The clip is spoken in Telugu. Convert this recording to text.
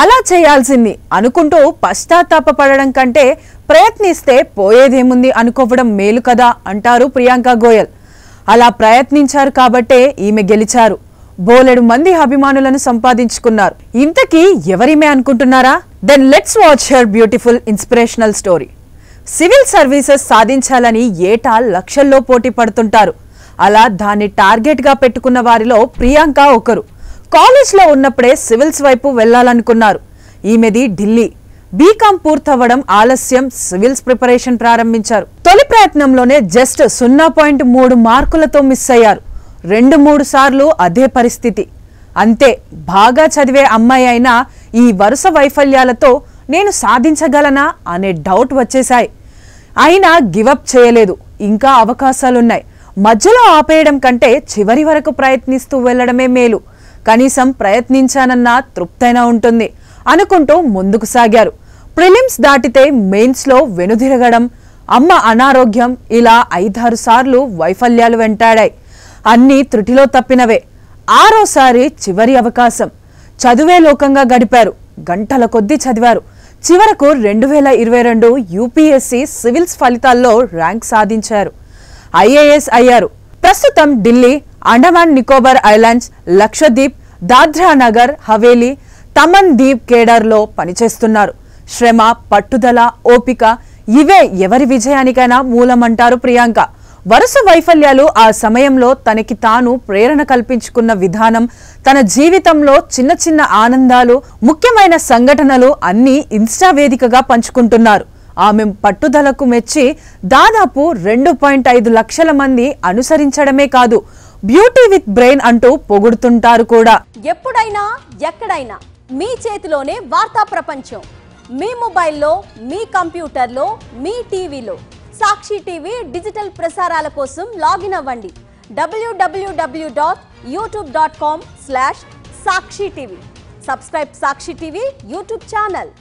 అలా చేయాల్సింది అనుకుంటూ పశ్చాత్తాపపడడం కంటే ప్రయత్నిస్తే పోయేదేముంది అనుకోవడం మేలు కదా అంటారు ప్రియాంక గోయల్. అలా ప్రయత్నించారు కాబట్టే ఈమె గెలిచారు. బోలెడు మంది అభిమానులను సంపాదించుకున్నారు. ఇంతకీ ఎవరిమే అనుకుంటున్నారా? Then let's watch her beautiful inspirational story. Civil services సాధించాలని ఏటా లక్షల్లో పోటీ పడుతుంటారు. అలా దాన్ని టార్గెట్ గా పెట్టుకున్న వారిలో ప్రియాంక ఒకరు. కాలేజ్లో ఉన్నప్పుడే సివిల్స్ వైపు వెళ్లాలనుకున్నారు. ఈమెది ఢిల్లీ. బీకాం పూర్తవ్వడం ఆలస్యం, సివిల్స్ ప్రిపరేషన్ ప్రారంభించారు. తొలి ప్రయత్నంలోనే జస్ట్ 0.3 మార్కులతో మిస్ అయ్యారు. 2-3 సార్లు అదే పరిస్థితి. అంతే, బాగా చదివే అమ్మాయి అయినా ఈ వరుస వైఫల్యాలతో నేను సాధించగలనా అనే డౌట్ వచ్చేశాయి. అయినా గివప్ చేయలేదు. ఇంకా అవకాశాలున్నాయి. మధ్యలో ఆపేయడం కంటే చివరి వరకు ప్రయత్నిస్తూ వెళ్లడమే మేలు. కనీసం ప్రయత్నించానన్న తృప్తైనా ఉంటుంది అనుకుంటూ ముందుకు సాగారు. ప్రిలిమ్స్ దాటితే మెయిన్స్ లో వెనుదిరగడం, అమ్మ అనారోగ్యం, ఇలా 5-6 సార్లు వైఫల్యాలు వెంటాడాయి. అన్నీ త్రుటిలో తప్పినవే. 6వసారి చివరి అవకాశం. చదువే లోకంగా గడిపారు. గంటల కొద్దీ చదివారు. చివరకు 2022 యూపీఎస్సీ సివిల్స్ ఫలితాల్లో ర్యాంక్ సాధించారు. ఐఏఎస్ అయ్యారు. ప్రస్తుతం ఢిల్లీ, అండమాన్ నికోబార్ ఐలాండ్స్, లక్షద్వీప్, దాద్రా నగర్ హవేలీ, తమన్ దీప్ కేడర్లో పనిచేస్తున్నారు. శ్రమ, పట్టుదల, ఓపిక ఇవే ఎవరి విజయానికైనా మూలమంటారు ప్రియాంక. వరుస వైఫల్యాలు ఆ సమయంలో తనకి తాను ప్రేరణ కల్పించుకున్న విధానం, తన జీవితంలో చిన్న చిన్న ఆనందాలు, ముఖ్యమైన సంఘటనలు అన్నీ ఇన్స్టా వేదికగా పంచుకుంటున్నారు. ఆమె పట్టుదలకు మెచ్చి దాదాపు 2.5 లక్షల మంది అనుసరించడమే కాదు, బ్యూటీ విత్ బ్రెయిన్ అంటూ పొగుడుతుంటారు కూడా. ఎప్పుడైనా ఎక్కడైనా మీ చేతిలోనే వార్తా ప్రపంచం. మీ మొబైల్లో, మీ కంప్యూటర్లో, మీ టీవీలో. సాక్షి టీవీ డిజిటల్ ప్రసారాల కోసం లాగిన్ అవ్వండి www.youtube.com/సాక్షి టీవీ. సబ్స్క్రైబ్ సాక్షి టీవీ యూట్యూబ్ ఛానల్.